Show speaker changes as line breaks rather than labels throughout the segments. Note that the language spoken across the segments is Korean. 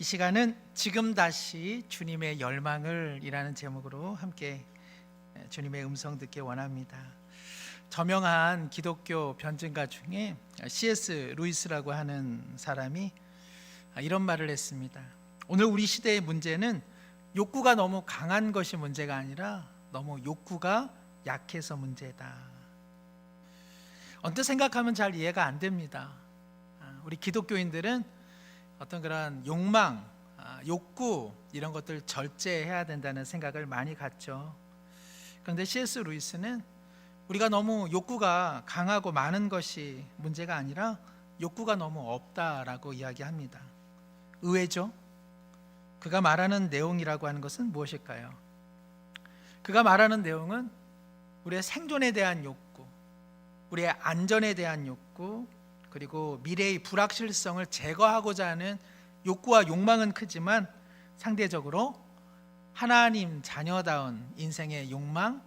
시간은 지금 다시 주님의 열망을 이라는 제목으로 함께 주님의 음성 듣기 원합니다. 저명한 기독교 변증가 중에 C.S. 루이스라고 하는 사람이 이런 말을 했습니다. 오늘 우리 시대의 문제는 욕구가 너무 강한 것이 문제가 아니라 너무 욕구가 약해서 문제다. 언뜻 생각하면 잘 이해가 안 됩니다. 우리 기독교인들은 어떤 그런 욕망, 욕구 이런 것들 절제해야 된다는 생각을 많이 갖죠. 그런데 C.S. 루이스는 우리가 너무 욕구가 강하고 많은 것이 문제가 아니라 욕구가 너무 없다라고 이야기합니다. 의외죠? 그가 말하는 내용이라고 하는 것은 무엇일까요? 그가 말하는 내용은 우리의 생존에 대한 욕구, 우리의 안전에 대한 욕구, 그리고 미래의 불확실성을 제거하고자 하는 욕구와 욕망은 크지만 상대적으로 하나님 자녀다운 인생의 욕망,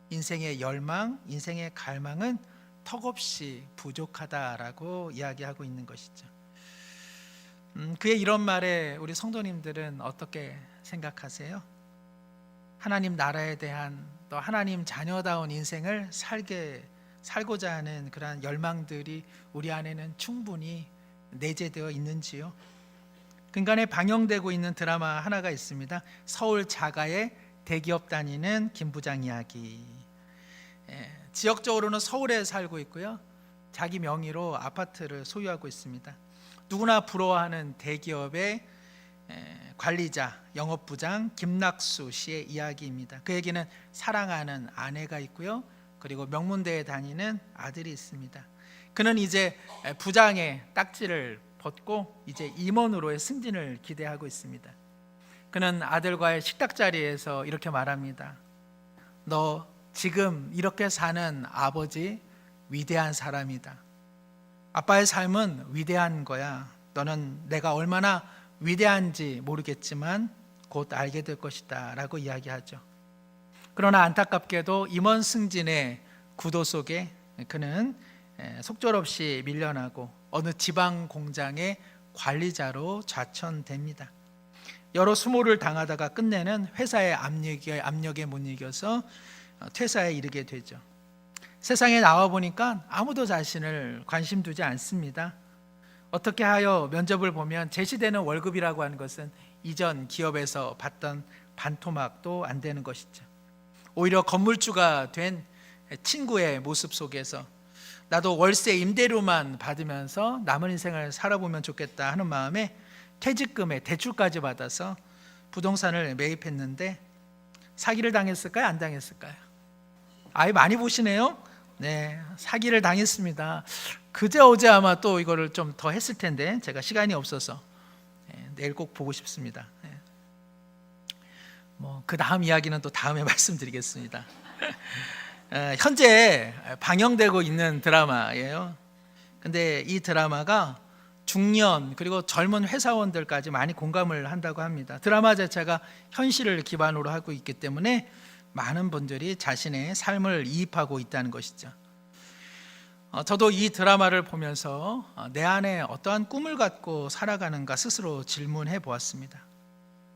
인생의 열망, 인생의 갈망은 턱없이 부족하다라고 이야기하고 있는 것이죠. 그의 이런 말에 우리 성도님들은 어떻게 생각하세요? 하나님 나라에 대한 또 하나님 자녀다운 인생을 살고자 하는 그러한 열망들이 우리 안에는 충분히 내재되어 있는지요? 근간에 방영되고 있는 드라마 하나가 있습니다. 서울 자가의 대기업 다니는 김 부장 이야기. 지역적으로는 서울에 살고 있고요, 자기 명의로 아파트를 소유하고 있습니다. 누구나 부러워하는 대기업의 관리자, 영업부장 김낙수 씨의 이야기입니다. 그에게는 사랑하는 아내가 있고요, 그리고 명문대에 다니는 아들이 있습니다. 그는 이제 부장의 딱지를 벗고 이제 임원으로의 승진을 기대하고 있습니다. 그는 아들과의 식탁 자리에서 이렇게 말합니다. 너 지금 이렇게 사는 아버지 위대한 사람이다. 아빠의 삶은 위대한 거야. 너는 내가 얼마나 위대한지 모르겠지만 곧 알게 될 것이다 라고 이야기하죠. 그러나 안타깝게도 임원 승진의 구도 속에 그는 속절없이 밀려나고 어느 지방 공장의 관리자로 좌천됩니다. 여러 수모를 당하다가 끝내는 회사의 압력에 못 이겨서 퇴사에 이르게 되죠. 세상에 나와 보니까 아무도 자신을 관심 두지 않습니다. 어떻게 하여 면접을 보면 제시되는 월급이라고 하는 것은 이전 기업에서 받던 반토막도 안 되는 것이죠. 오히려 건물주가 된 친구의 모습 속에서 나도 월세 임대료만 받으면서 남은 인생을 살아보면 좋겠다 하는 마음에 퇴직금에 대출까지 받아서 부동산을 매입했는데 사기를 당했을까요? 안 당했을까요? 아예 많이 보시네요. 네, 사기를 당했습니다. 그제 어제 아마 또 이거를 좀 더 했을 텐데 제가 시간이 없어서 내일 꼭 보고 싶습니다. 그 다음 이야기는 또 다음에 말씀드리겠습니다. 현재 방영되고 있는 드라마예요. 근데 이 드라마가 중년 그리고 젊은 회사원들까지 많이 공감을 한다고 합니다. 드라마 자체가 현실을 기반으로 하고 있기 때문에 많은 분들이 자신의 삶을 이입하고 있다는 것이죠. 저도 이 드라마를 보면서 내 안에 어떠한 꿈을 갖고 살아가는가 스스로 질문해 보았습니다.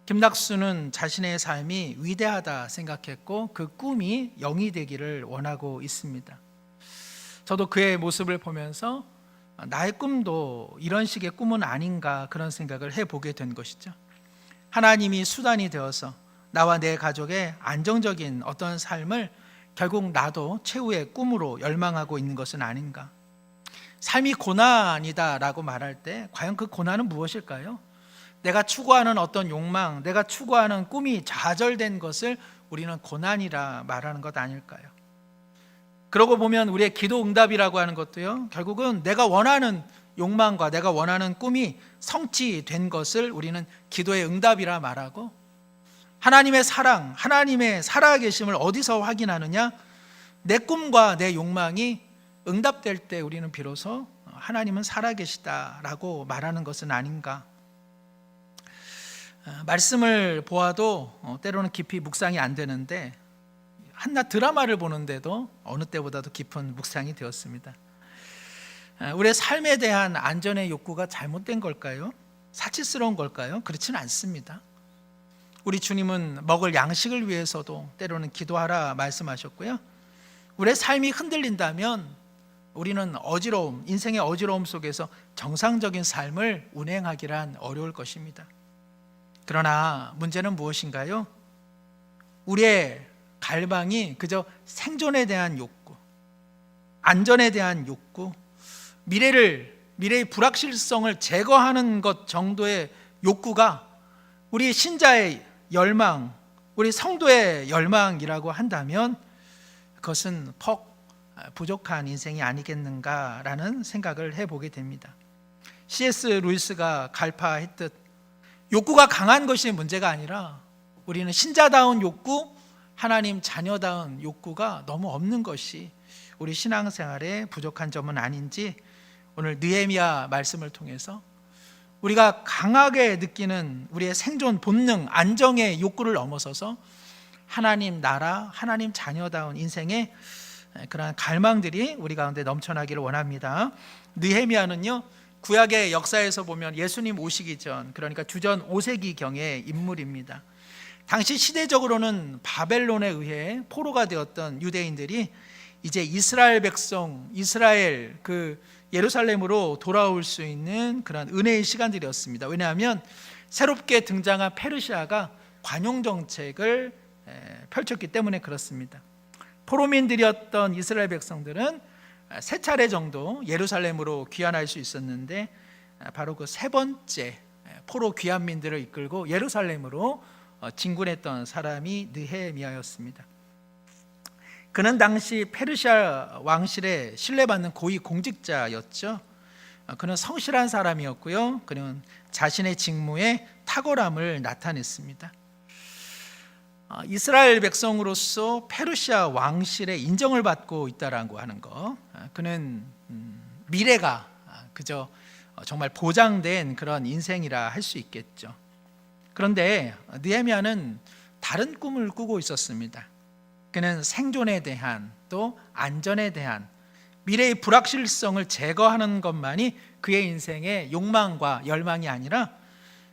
김낙수는 자신의 삶이 위대하다 생각했고 그 꿈이 영이 되기를 원하고 있습니다. 저도 그의 모습을 보면서 나의 꿈도 이런 식의 꿈은 아닌가 그런 생각을 해보게 된 것이죠. 하나님이 수단이 되어서 나와 내 가족의 안정적인 어떤 삶을 결국 나도 최후의 꿈으로 열망하고 있는 것은 아닌가. 삶이 고난이다라고 말할 때 과연 그 고난은 무엇일까요? 내가 추구하는 어떤 욕망, 내가 추구하는 꿈이 좌절된 것을 우리는 고난이라 말하는 것 아닐까요? 그러고 보면 우리의 기도 응답이라고 하는 것도요, 결국은 내가 원하는 욕망과 내가 원하는 꿈이 성취된 것을 우리는 기도의 응답이라 말하고, 하나님의 사랑, 하나님의 살아계심을 어디서 확인하느냐? 내 꿈과 내 욕망이 응답될 때 우리는 비로소 하나님은 살아계시다라고 말하는 것은 아닌가. 말씀을 보아도 때로는 깊이 묵상이 안 되는데 한낮 드라마를 보는데도 어느 때보다도 깊은 묵상이 되었습니다. 우리의 삶에 대한 안전의 욕구가 잘못된 걸까요? 사치스러운 걸까요? 그렇지는 않습니다. 우리 주님은 먹을 양식을 위해서도 때로는 기도하라 말씀하셨고요. 우리의 삶이 흔들린다면 우리는 인생의 어지러움 속에서 정상적인 삶을 운행하기란 어려울 것입니다. 그러나 문제는 무엇인가요? 우리의 갈망이 그저 생존에 대한 욕구, 안전에 대한 욕구, 미래의 불확실성을 제거하는 것 정도의 욕구가 우리 신자의 열망, 우리 성도의 열망이라고 한다면 그것은 부족한 인생이 아니겠는가라는 생각을 해보게 됩니다. C.S. 루이스가 갈파했듯 욕구가 강한 것이 문제가 아니라 우리는 신자다운 욕구, 하나님 자녀다운 욕구가 너무 없는 것이 우리 신앙생활에 부족한 점은 아닌지 오늘 느헤미야 말씀을 통해서 우리가 강하게 느끼는 우리의 생존 본능, 안정의 욕구를 넘어서서 하나님 나라, 하나님 자녀다운 인생의 그러한 갈망들이 우리 가운데 넘쳐나기를 원합니다. 느헤미야는요, 구약의 역사에서 보면 예수님 오시기 전, 그러니까 주전 5세기경의 인물입니다. 당시 시대적으로는 바벨론에 의해 포로가 되었던 유대인들이 이제 이스라엘 백성, 이스라엘 예루살렘으로 돌아올 수 있는 그런 은혜의 시간들이었습니다. 왜냐하면 새롭게 등장한 페르시아가 관용 정책을 펼쳤기 때문에 그렇습니다. 포로민들이었던 이스라엘 백성들은 세 차례 정도 예루살렘으로 귀환할 수 있었는데 바로 그 세 번째 포로 귀환민들을 이끌고 예루살렘으로 진군했던 사람이 느헤미야였습니다. 그는 당시 페르시아 왕실에 신뢰받는 고위 공직자였죠. 그는 성실한 사람이었고요. 그는 자신의 직무에 탁월함을 나타냈습니다. 이스라엘 백성으로서 페르시아 왕실의 인정을 받고 있다라고 하는 것, 그는 미래가 그저 정말 보장된 그런 인생이라 할 수 있겠죠. 그런데 느헤미야는 다른 꿈을 꾸고 있었습니다. 그는 생존에 대한, 또 안전에 대한, 미래의 불확실성을 제거하는 것만이 그의 인생의 욕망과 열망이 아니라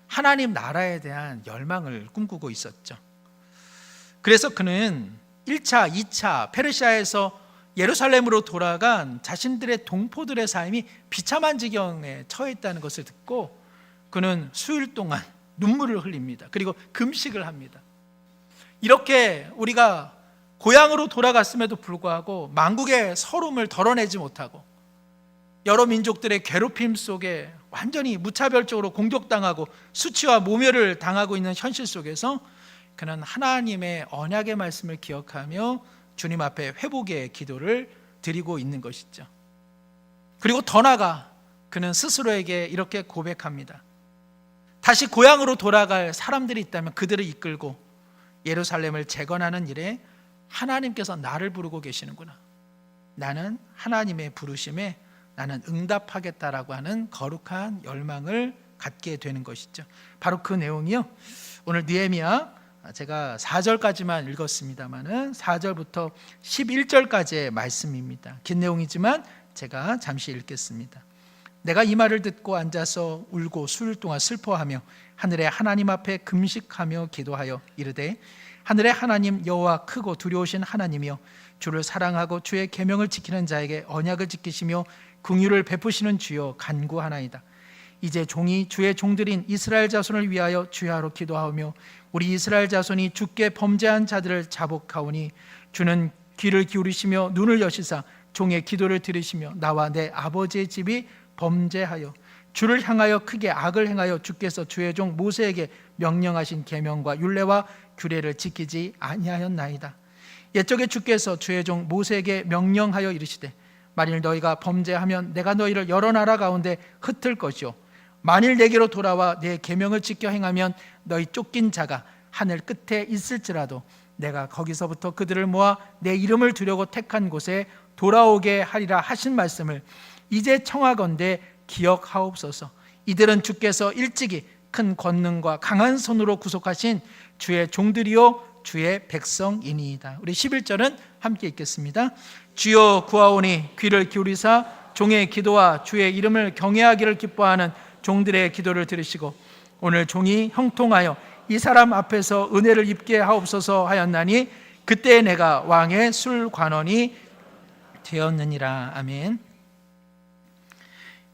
하나님 나라에 대한 열망을 꿈꾸고 있었죠. 그래서 그는 1차, 2차 페르시아에서 예루살렘으로 돌아간 자신들의 동포들의 삶이 비참한 지경에 처했다는 것을 듣고 그는 수일 동안 눈물을 흘립니다. 그리고 금식을 합니다. 이렇게 우리가 고향으로 돌아갔음에도 불구하고 만국의 서름을 덜어내지 못하고 여러 민족들의 괴롭힘 속에 완전히 무차별적으로 공격당하고 수치와 모멸을 당하고 있는 현실 속에서 그는 하나님의 언약의 말씀을 기억하며 주님 앞에 회복의 기도를 드리고 있는 것이죠. 그리고 더 나아가 그는 스스로에게 이렇게 고백합니다. 다시 고향으로 돌아갈 사람들이 있다면 그들을 이끌고 예루살렘을 재건하는 일에 하나님께서 나를 부르고 계시는구나. 나는 하나님의 부르심에 나는 응답하겠다라고 하는 거룩한 열망을 갖게 되는 것이죠. 바로 그 내용이요, 오늘 느헤미야 제가 4절까지만 읽었습니다만은 4절부터 11절까지의 말씀입니다. 긴 내용이지만 제가 잠시 읽겠습니다. 내가 이 말을 듣고 앉아서 울고 수일 동안 슬퍼하며 하늘의 하나님 앞에 금식하며 기도하여 이르되 하늘의 하나님 여호와 크고 두려우신 하나님이여 주를 사랑하고 주의 계명을 지키는 자에게 언약을 지키시며 긍휼을 베푸시는 주여 간구하나이다. 이제 종이 주의 종들인 이스라엘 자손을 위하여 주야로 기도하며 우리 이스라엘 자손이 주께 범죄한 자들을 자복하오니 주는 귀를 기울이시며 눈을 여시사 종의 기도를 들으시며 나와 내 아버지의 집이 범죄하여 주를 향하여 크게 악을 행하여 주께서 주의 종 모세에게 명령하신 계명과 율례와 규례를 지키지 아니하였나이다. 옛적에 주께서 주의 종 모세에게 명령하여 이르시되 만일 너희가 범죄하면 내가 너희를 여러 나라 가운데 흩을 것이요 만일 내게로 돌아와 내 계명을 지켜 행하면 너희 쫓긴 자가 하늘 끝에 있을지라도 내가 거기서부터 그들을 모아 내 이름을 두려고 택한 곳에 돌아오게 하리라 하신 말씀을 이제 청하건대 기억하옵소서. 이들은 주께서 일찍이 큰 권능과 강한 손으로 구속하신 주의 종들이요 주의 백성이니이다. 우리 11절은 함께 읽겠습니다. 주여 구하오니 귀를 기울이사 종의 기도와 주의 이름을 경외하기를 기뻐하는 종들의 기도를 들으시고 오늘 종이 형통하여 이 사람 앞에서 은혜를 입게 하옵소서 하였나니 그때 내가 왕의 술관원이 되었느니라. 아멘.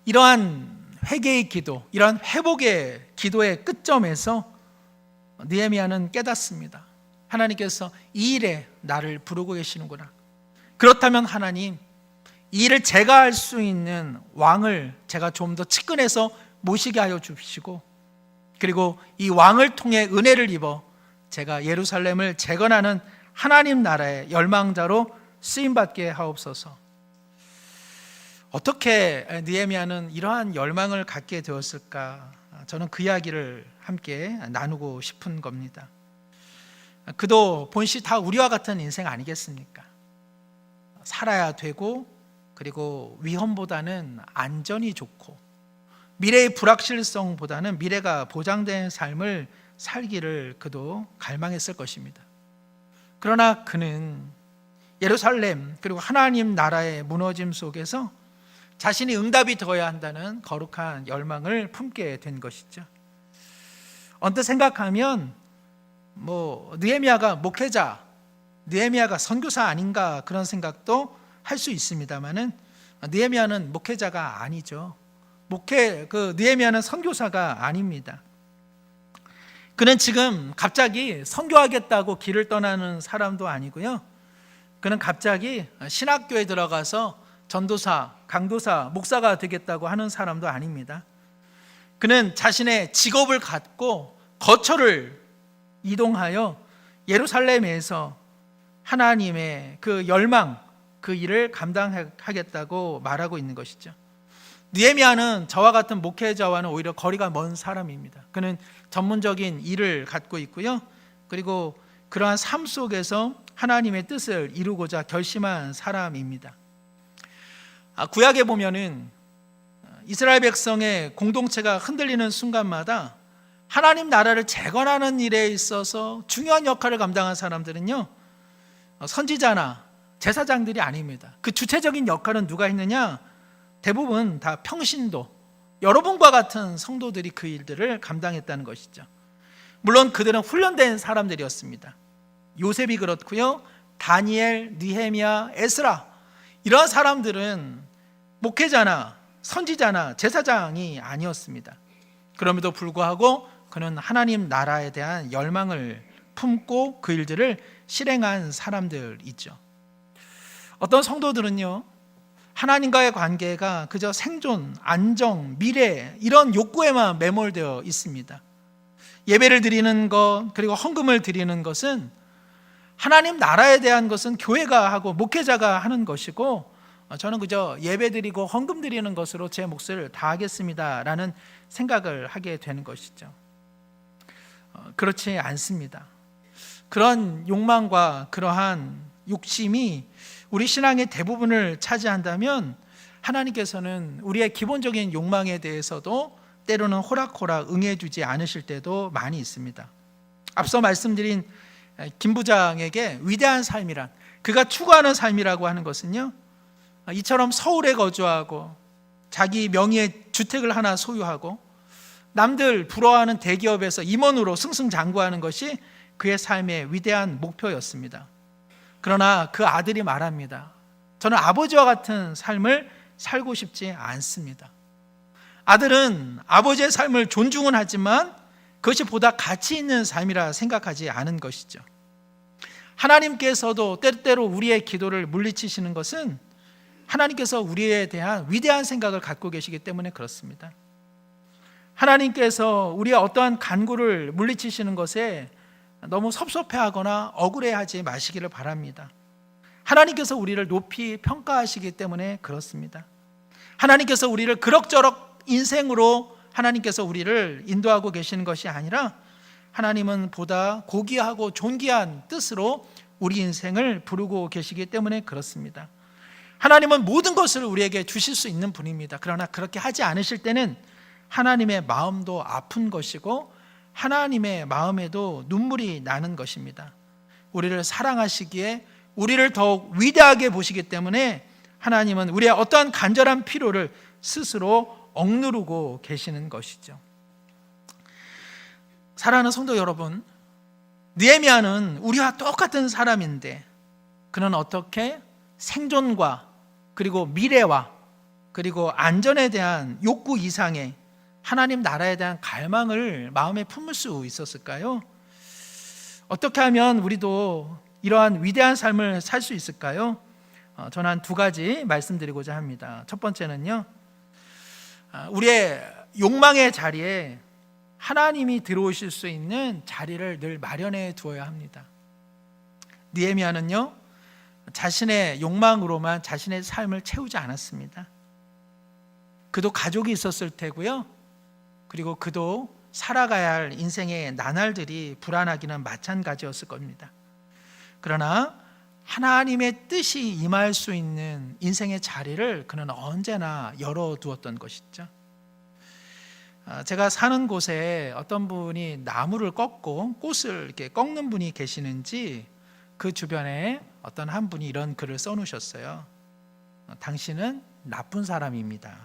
이러한 회개의 기도, 이러한 회복의 기도의 끝점에서 느헤미야는 깨닫습니다. 하나님께서 이 일에 나를 부르고 계시는구나. 그렇다면 하나님, 이 일을 제가 할 수 있는 왕을 제가 좀 더 측근해서 모시게 하여 주시고, 그리고 이 왕을 통해 은혜를 입어 제가 예루살렘을 재건하는 하나님 나라의 열망자로 쓰임받게 하옵소서. 어떻게 느헤미야는 이러한 열망을 갖게 되었을까? 저는 그 이야기를 함께 나누고 싶은 겁니다. 그도 본시 다 우리와 같은 인생 아니겠습니까? 살아야 되고, 그리고 위험보다는 안전이 좋고, 미래의 불확실성보다는 미래가 보장된 삶을 살기를 그도 갈망했을 것입니다. 그러나 그는 예루살렘 그리고 하나님 나라의 무너짐 속에서 자신이 응답이 되어야 한다는 거룩한 열망을 품게 된 것이죠. 언뜻 생각하면 느헤미야가 목회자, 느헤미야가 선교사 아닌가 그런 생각도 할 수 있습니다만은 느헤미야는 목회자가 아니죠. 느헤미야는 선교사가 아닙니다. 그는 지금 갑자기 선교하겠다고 길을 떠나는 사람도 아니고요. 그는 갑자기 신학교에 들어가서 전도사, 강도사, 목사가 되겠다고 하는 사람도 아닙니다. 그는 자신의 직업을 갖고 거처를 이동하여 예루살렘에서 하나님의 그 열망, 그 일을 감당하겠다고 말하고 있는 것이죠. 느헤미야는 저와 같은 목회자와는 오히려 거리가 먼 사람입니다. 그는 전문적인 일을 갖고 있고요. 그리고 그러한 삶 속에서 하나님의 뜻을 이루고자 결심한 사람입니다. 구약에 보면은 이스라엘 백성의 공동체가 흔들리는 순간마다 하나님 나라를 재건하는 일에 있어서 중요한 역할을 감당한 사람들은요, 선지자나 제사장들이 아닙니다. 그 주체적인 역할은 누가 했느냐? 대부분 다 평신도, 여러분과 같은 성도들이 그 일들을 감당했다는 것이죠. 물론 그들은 훈련된 사람들이었습니다. 요셉이 그렇고요, 다니엘, 느헤미야, 에스라, 이러한 사람들은 목회자나 선지자나 제사장이 아니었습니다. 그럼에도 불구하고 그는 하나님 나라에 대한 열망을 품고 그 일들을 실행한 사람들이죠. 어떤 성도들은요, 하나님과의 관계가 그저 생존, 안정, 미래 이런 욕구에만 매몰되어 있습니다. 예배를 드리는 것, 그리고 헌금을 드리는 것은 하나님 나라에 대한 것은 교회가 하고 목회자가 하는 것이고, 저는 그저 예배 드리고 헌금 드리는 것으로 제 몫을 다하겠습니다라는 생각을 하게 되는 것이죠. 그렇지 않습니다. 그런 욕망과 그러한 욕심이 우리 신앙의 대부분을 차지한다면 하나님께서는 우리의 기본적인 욕망에 대해서도 때로는 호락호락 응해주지 않으실 때도 많이 있습니다. 앞서 말씀드린 김 부장에게 위대한 삶이란, 그가 추구하는 삶이라고 하는 것은요, 이처럼 서울에 거주하고 자기 명의의 주택을 하나 소유하고 남들 부러워하는 대기업에서 임원으로 승승장구하는 것이 그의 삶의 위대한 목표였습니다. 그러나 그 아들이 말합니다. 저는 아버지와 같은 삶을 살고 싶지 않습니다. 아들은 아버지의 삶을 존중은 하지만 그것이 보다 가치 있는 삶이라 생각하지 않은 것이죠. 하나님께서도 때때로 우리의 기도를 물리치시는 것은 하나님께서 우리에 대한 위대한 생각을 갖고 계시기 때문에 그렇습니다. 하나님께서 우리의 어떠한 간구를 물리치시는 것에 너무 섭섭해하거나 억울해하지 마시기를 바랍니다. 하나님께서 우리를 높이 평가하시기 때문에 그렇습니다. 하나님께서 우리를 그럭저럭 인생으로 하나님께서 우리를 인도하고 계시는 것이 아니라 하나님은 보다 고귀하고 존귀한 뜻으로 우리 인생을 부르고 계시기 때문에 그렇습니다. 하나님은 모든 것을 우리에게 주실 수 있는 분입니다. 그러나 그렇게 하지 않으실 때는 하나님의 마음도 아픈 것이고 하나님의 마음에도 눈물이 나는 것입니다. 우리를 사랑하시기에 우리를 더욱 위대하게 보시기 때문에 하나님은 우리의 어떠한 간절한 필요를 스스로 억누르고 계시는 것이죠. 사랑하는 성도 여러분, 느헤미야는 우리와 똑같은 사람인데 그는 어떻게 생존과 그리고 미래와 그리고 안전에 대한 욕구 이상의 하나님 나라에 대한 갈망을 마음에 품을 수 있었을까요? 어떻게 하면 우리도 이러한 위대한 삶을 살 수 있을까요? 저는 한 두 가지 말씀드리고자 합니다. 첫 번째는요, 우리의 욕망의 자리에 하나님이 들어오실 수 있는 자리를 늘 마련해 두어야 합니다. 느헤미야는요, 자신의 욕망으로만 자신의 삶을 채우지 않았습니다. 그도 가족이 있었을 테고요, 그리고 그도 살아가야 할 인생의 나날들이 불안하기는 마찬가지였을 겁니다. 그러나 하나님의 뜻이 임할 수 있는 인생의 자리를 그는 언제나 열어두었던 것이죠. 제가 사는 곳에 어떤 분이 나무를 꺾고 꽃을 이렇게 꺾는 분이 계시는지 그 주변에 어떤 한 분이 이런 글을 써놓으셨어요. 당신은 나쁜 사람입니다.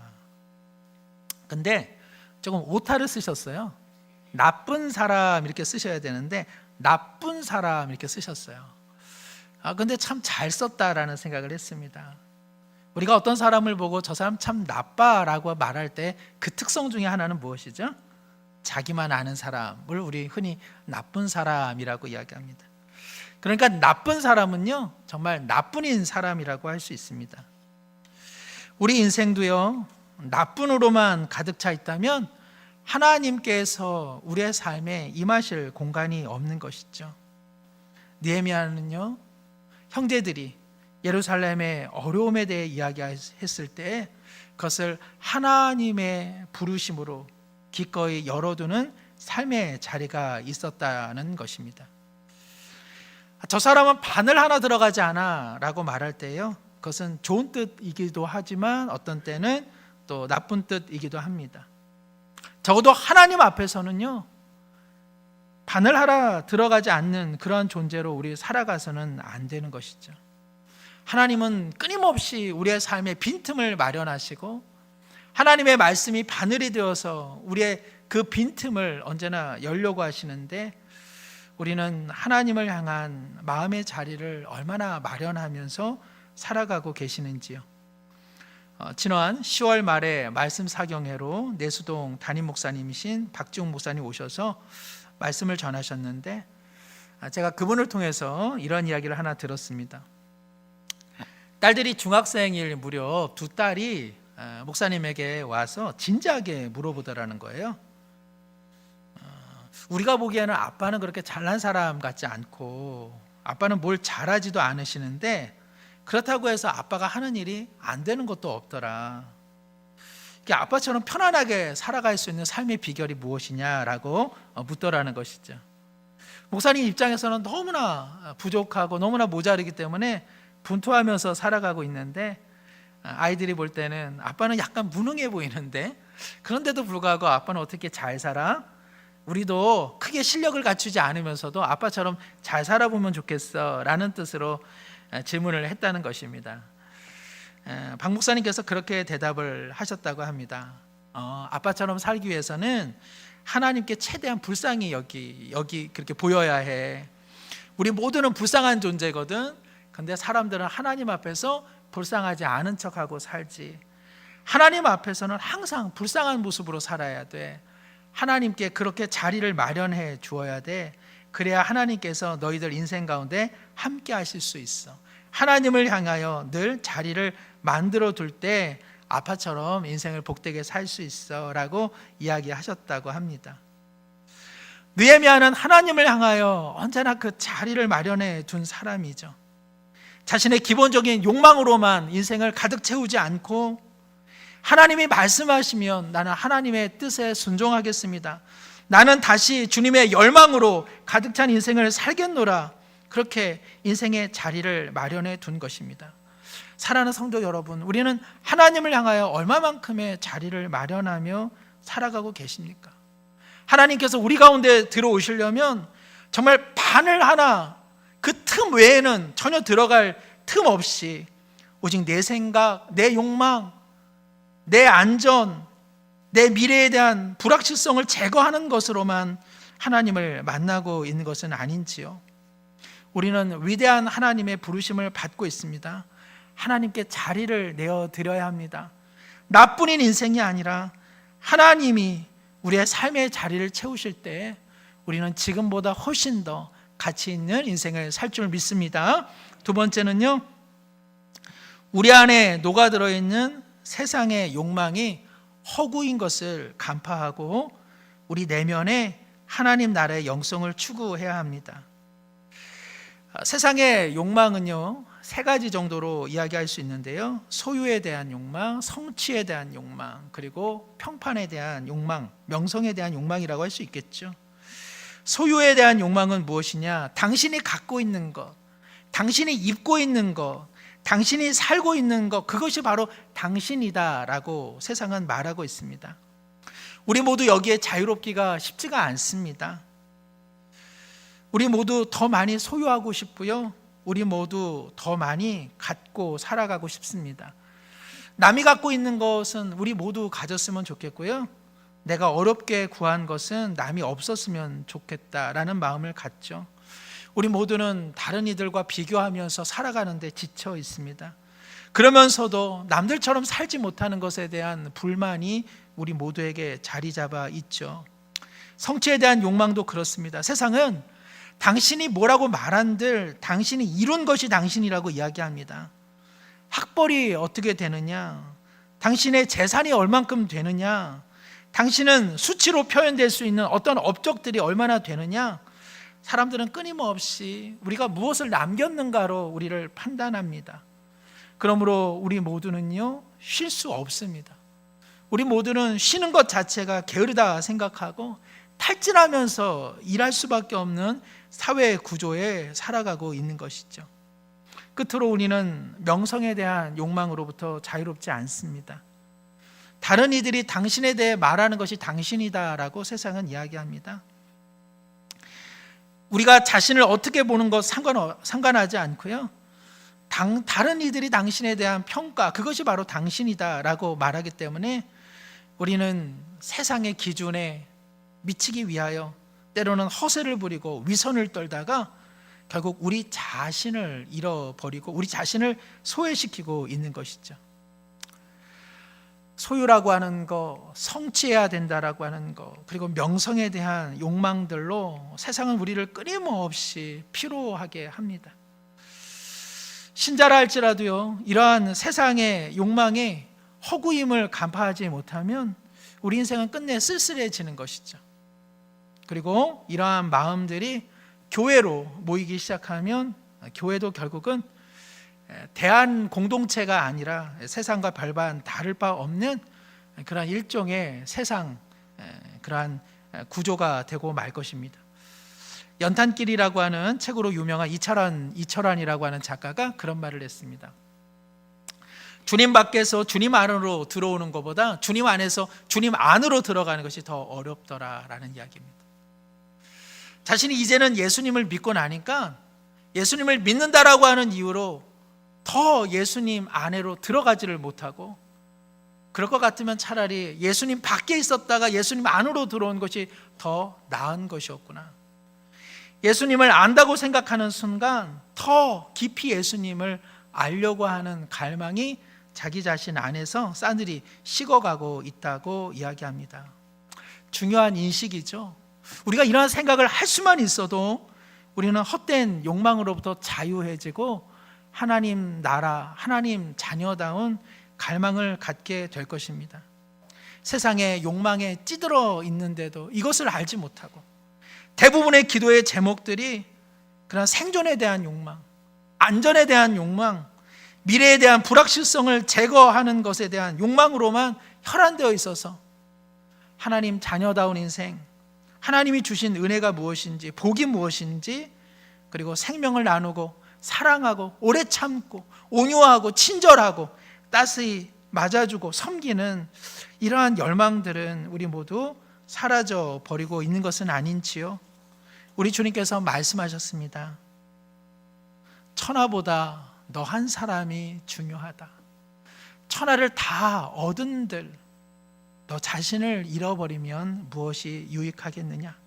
근데 조금 오타를 쓰셨어요. 나쁜 사람 이렇게 쓰셔야 되는데 나쁜 사람 이렇게 쓰셨어요. 근데 참 잘 썼다라는 생각을 했습니다. 우리가 어떤 사람을 보고 저 사람 참 나빠라고 말할 때 그 특성 중에 하나는 무엇이죠? 자기만 아는 사람을 우리 흔히 나쁜 사람이라고 이야기합니다. 그러니까 나쁜 사람은요, 정말 나뿐인 사람이라고 할 수 있습니다. 우리 인생도요, 나쁜으로만 가득 차 있다면 하나님께서 우리의 삶에 임하실 공간이 없는 것이죠. 느헤미야는요, 형제들이 예루살렘의 어려움에 대해 이야기했을 때 그것을 하나님의 부르심으로 기꺼이 열어두는 삶의 자리가 있었다는 것입니다. 저 사람은 바늘 하나 들어가지 않아 라고 말할 때요, 그것은 좋은 뜻이기도 하지만 어떤 때는 또 나쁜 뜻이기도 합니다. 적어도 하나님 앞에서는요, 바늘 하나 들어가지 않는 그러한 존재로 우리 살아가서는 안 되는 것이죠. 하나님은 끊임없이 우리의 삶에 빈틈을 마련하시고 하나님의 말씀이 바늘이 되어서 우리의 그 빈틈을 언제나 열려고 하시는데 우리는 하나님을 향한 마음의 자리를 얼마나 마련하면서 살아가고 계시는지요. 지난 10월 말에 말씀 사경회로 내수동 담임 목사님이신 박지웅 목사님 오셔서 말씀을 전하셨는데 제가 그분을 통해서 이런 이야기를 하나 들었습니다. 딸들이 중학생일 무렵 두 딸이 목사님에게 와서 진지하게 물어보더라는 거예요. 우리가 보기에는 아빠는 그렇게 잘난 사람 같지 않고 아빠는 뭘 잘하지도 않으시는데 그렇다고 해서 아빠가 하는 일이 안 되는 것도 없더라. 아빠처럼 편안하게 살아갈 수 있는 삶의 비결이 무엇이냐라고 묻더라는 것이죠. 목사님 입장에서는 너무나 부족하고 너무나 모자르기 때문에 분투하면서 살아가고 있는데 아이들이 볼 때는 아빠는 약간 무능해 보이는데 그런데도 불구하고 아빠는 어떻게 잘 살아? 우리도 크게 실력을 갖추지 않으면서도 아빠처럼 잘 살아보면 좋겠어 라는 뜻으로 질문을 했다는 것입니다. 박 목사님께서 그렇게 대답을 하셨다고 합니다. 아빠처럼 살기 위해서는 하나님께 최대한 불쌍히 여기 그렇게 보여야 해. 우리 모두는 불쌍한 존재거든. 근데 사람들은 하나님 앞에서 불쌍하지 않은 척하고 살지. 하나님 앞에서는 항상 불쌍한 모습으로 살아야 돼. 하나님께 그렇게 자리를 마련해 주어야 돼. 그래야 하나님께서 너희들 인생 가운데 함께 하실 수 있어. 하나님을 향하여 늘 자리를 만들어 둘 때 아빠처럼 인생을 복되게 살 수 있어 라고 이야기하셨다고 합니다. 느헤미야는 하나님을 향하여 언제나 그 자리를 마련해 둔 사람이죠. 자신의 기본적인 욕망으로만 인생을 가득 채우지 않고 하나님이 말씀하시면 나는 하나님의 뜻에 순종하겠습니다. 나는 다시 주님의 열망으로 가득 찬 인생을 살겠노라. 그렇게 인생의 자리를 마련해 둔 것입니다. 사랑하는 성도 여러분, 우리는 하나님을 향하여 얼마만큼의 자리를 마련하며 살아가고 계십니까? 하나님께서 우리 가운데 들어오시려면 정말 바늘 하나 그 틈 외에는 전혀 들어갈 틈 없이 오직 내 생각, 내 욕망, 내 안전, 내 미래에 대한 불확실성을 제거하는 것으로만 하나님을 만나고 있는 것은 아닌지요? 우리는 위대한 하나님의 부르심을 받고 있습니다. 하나님께 자리를 내어드려야 합니다. 나뿐인 인생이 아니라 하나님이 우리의 삶의 자리를 채우실 때 우리는 지금보다 훨씬 더 가치 있는 인생을 살 줄 믿습니다. 두 번째는요, 우리 안에 녹아들어 있는 세상의 욕망이 허구인 것을 간파하고 우리 내면에 하나님 나라의 영성을 추구해야 합니다. 세상의 욕망은요, 세 가지 정도로 이야기할 수 있는데요. 소유에 대한 욕망, 성취에 대한 욕망, 그리고 평판에 대한 욕망, 명성에 대한 욕망이라고 할 수 있겠죠. 소유에 대한 욕망은 무엇이냐? 당신이 갖고 있는 것, 당신이 입고 있는 것, 당신이 살고 있는 것, 그것이 바로 당신이다라고 세상은 말하고 있습니다. 우리 모두 여기에 자유롭기가 쉽지가 않습니다. 우리 모두 더 많이 소유하고 싶고요, 우리 모두 더 많이 갖고 살아가고 싶습니다. 남이 갖고 있는 것은 우리 모두 가졌으면 좋겠고요, 내가 어렵게 구한 것은 남이 없었으면 좋겠다라는 마음을 갖죠. 우리 모두는 다른 이들과 비교하면서 살아가는데 지쳐 있습니다. 그러면서도 남들처럼 살지 못하는 것에 대한 불만이 우리 모두에게 자리 잡아 있죠. 성취에 대한 욕망도 그렇습니다. 세상은 당신이 뭐라고 말한들 당신이 이룬 것이 당신이라고 이야기합니다. 학벌이 어떻게 되느냐, 당신의 재산이 얼만큼 되느냐, 당신은 수치로 표현될 수 있는 어떤 업적들이 얼마나 되느냐, 사람들은 끊임없이 우리가 무엇을 남겼는가로 우리를 판단합니다. 그러므로 우리 모두는요, 쉴 수 없습니다. 우리 모두는 쉬는 것 자체가 게으르다 생각하고 탈진하면서 일할 수밖에 없는 사회 구조에 살아가고 있는 것이죠. 끝으로 우리는 명성에 대한 욕망으로부터 자유롭지 않습니다. 다른 이들이 당신에 대해 말하는 것이 당신이다라고 세상은 이야기합니다. 우리가 자신을 어떻게 보는 것 상관하지 않고요, 다른 이들이 당신에 대한 평가, 그것이 바로 당신이다라고 말하기 때문에 우리는 세상의 기준에 미치기 위하여 때로는 허세를 부리고 위선을 떨다가 결국 우리 자신을 잃어버리고 우리 자신을 소외시키고 있는 것이죠. 소유라고 하는 거, 성취해야 된다라고 하는 거, 그리고 명성에 대한 욕망들로 세상은 우리를 끊임없이 피로하게 합니다. 신자라 할지라도요, 이러한 세상의 욕망에 허구임을 간파하지 못하면 우리 인생은 끝내 쓸쓸해지는 것이죠. 그리고 이러한 마음들이 교회로 모이기 시작하면 교회도 결국은 대한 공동체가 아니라 세상과 별반 다를 바 없는 그러한 일종의 세상, 그러한 구조가 되고 말 것입니다. 연탄길이라고 하는 책으로 유명한 이철환이라고 하는 작가가 그런 말을 했습니다. 주님 밖에서 주님 안으로 들어오는 것보다 주님 안에서 주님 안으로 들어가는 것이 더 어렵더라라는 이야기입니다. 자신이 이제는 예수님을 믿고 나니까 예수님을 믿는다라고 하는 이유로 더 예수님 안으로 들어가지를 못하고, 그럴 것 같으면 차라리 예수님 밖에 있었다가 예수님 안으로 들어온 것이 더 나은 것이었구나. 예수님을 안다고 생각하는 순간 더 깊이 예수님을 알려고 하는 갈망이 자기 자신 안에서 싸늘히 식어가고 있다고 이야기합니다. 중요한 인식이죠. 우리가 이러한 생각을 할 수만 있어도 우리는 헛된 욕망으로부터 자유해지고 하나님 나라, 하나님 자녀다운 갈망을 갖게 될 것입니다. 세상의 욕망에 찌들어 있는데도 이것을 알지 못하고 대부분의 기도의 제목들이 그런 생존에 대한 욕망, 안전에 대한 욕망, 미래에 대한 불확실성을 제거하는 것에 대한 욕망으로만 혈안되어 있어서 하나님 자녀다운 인생, 하나님이 주신 은혜가 무엇인지, 복이 무엇인지, 그리고 생명을 나누고 사랑하고 오래 참고 온유하고 친절하고 따스히 맞아주고 섬기는 이러한 열망들은 우리 모두 사라져 버리고 있는 것은 아닌지요? 우리 주님께서 말씀하셨습니다. 천하보다 너 한 사람이 중요하다. 천하를 다 얻은들, 너 자신을 잃어버리면 무엇이 유익하겠느냐?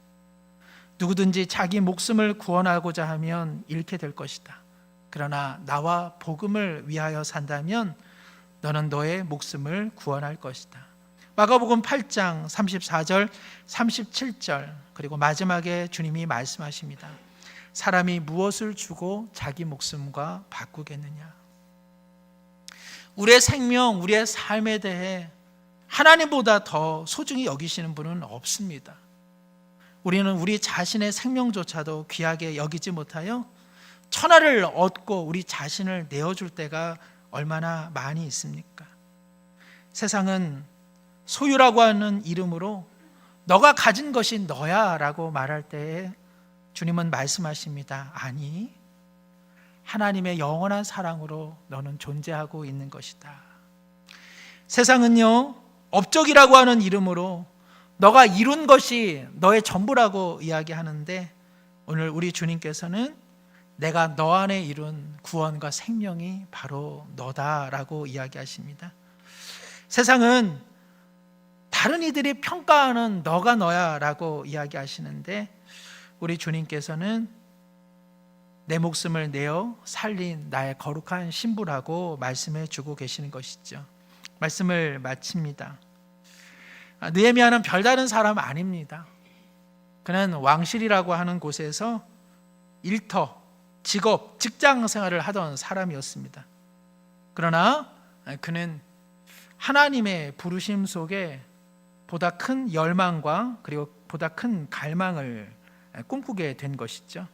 누구든지 자기 목숨을 구원하고자 하면 잃게 될 것이다. 그러나 나와 복음을 위하여 산다면 너는 너의 목숨을 구원할 것이다. 마가복음 8장 34절, 37절, 그리고 마지막에 주님이 말씀하십니다. 사람이 무엇을 주고 자기 목숨과 바꾸겠느냐? 우리의 생명, 우리의 삶에 대해 하나님보다 더 소중히 여기시는 분은 없습니다. 우리는 우리 자신의 생명조차도 귀하게 여기지 못하여 천하를 얻고 우리 자신을 내어줄 때가 얼마나 많이 있습니까? 세상은 소유라고 하는 이름으로 너가 가진 것이 너야 라고 말할 때에 주님은 말씀하십니다. 아니, 하나님의 영원한 사랑으로 너는 존재하고 있는 것이다. 세상은요, 업적이라고 하는 이름으로 너가 이룬 것이 너의 전부라고 이야기하는데 오늘 우리 주님께서는 내가 너 안에 이룬 구원과 생명이 바로 너다라고 이야기하십니다. 세상은 다른 이들이 평가하는 너가 너야 라고 이야기하시는데 우리 주님께서는 내 목숨을 내어 살린 나의 거룩한 신부라고 말씀해 주고 계시는 것이죠. 말씀을 마칩니다. 느헤미야는 별다른 사람 아닙니다. 그는 왕실이라고 하는 곳에서 일터, 직업, 직장 생활을 하던 사람이었습니다. 그러나 그는 하나님의 부르심 속에 보다 큰 열망과 그리고 보다 큰 갈망을 꿈꾸게 된 것이죠.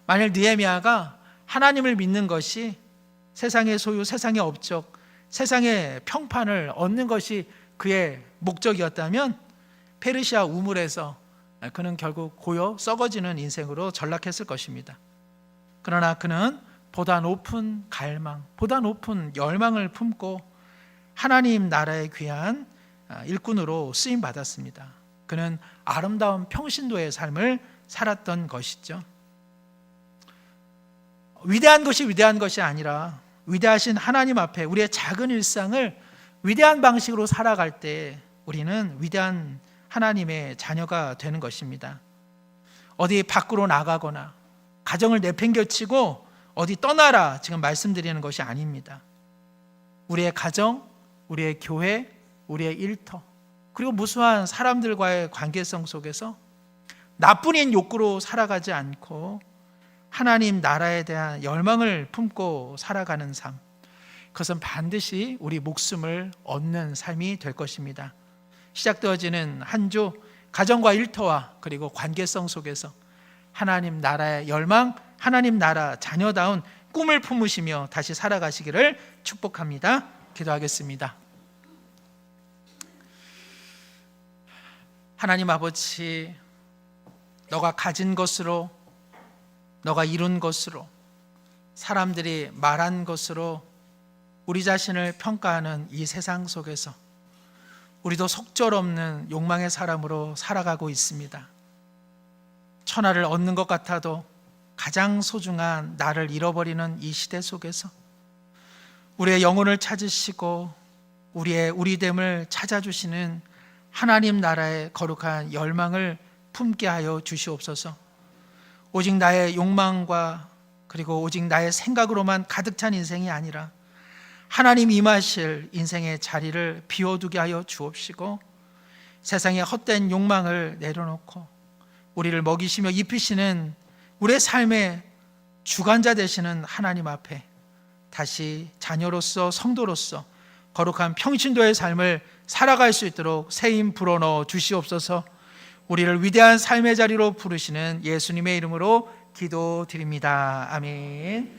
만일 느헤미야가 하나님을 믿는 것이 세상의 소유, 세상의 업적, 세상의 평판을 얻는 것이 그의 목적이었다면 페르시아 우물에서 그는 결국 고여 썩어지는 인생으로 전락했을 것입니다. 그러나 그는 보다 높은 갈망, 보다 높은 열망을 품고 하나님 나라의 귀한 일꾼으로 쓰임 받았습니다. 그는 아름다운 평신도의 삶을 살았던 것이죠. 위대한 것이 아니라 위대하신 하나님 앞에 우리의 작은 일상을 위대한 방식으로 살아갈 때 우리는 위대한 하나님의 자녀가 되는 것입니다. 어디 밖으로 나가거나 가정을 내팽개치고 어디 떠나라 지금 말씀드리는 것이 아닙니다. 우리의 가정, 우리의 교회, 우리의 일터, 그리고 무수한 사람들과의 관계성 속에서 나뿐인 욕구로 살아가지 않고 하나님 나라에 대한 열망을 품고 살아가는 삶, 그것은 반드시 우리 목숨을 얻는 삶이 될 것입니다. 시작되어지는 한 주 가정과 일터와 그리고 관계성 속에서 하나님 나라의 열망, 하나님 나라 자녀다운 꿈을 품으시며 다시 살아가시기를 축복합니다. 기도하겠습니다. 하나님 아버지, 너가 가진 것으로, 너가 이룬 것으로, 사람들이 말한 것으로 우리 자신을 평가하는 이 세상 속에서 우리도 속절없는 욕망의 사람으로 살아가고 있습니다. 천하를 얻는 것 같아도 가장 소중한 나를 잃어버리는 이 시대 속에서 우리의 영혼을 찾으시고 우리의 우리됨을 찾아주시는 하나님 나라의 거룩한 열망을 품게 하여 주시옵소서. 오직 나의 욕망과 그리고 오직 나의 생각으로만 가득 찬 인생이 아니라 하나님 임하실 인생의 자리를 비워두게 하여 주옵시고 세상의 헛된 욕망을 내려놓고 우리를 먹이시며 입히시는 우리의 삶의 주관자 되시는 하나님 앞에 다시 자녀로서 성도로서 거룩한 평신도의 삶을 살아갈 수 있도록 새 힘 불어넣어 주시옵소서. 우리를 위대한 삶의 자리로 부르시는 예수님의 이름으로 기도드립니다. 아멘.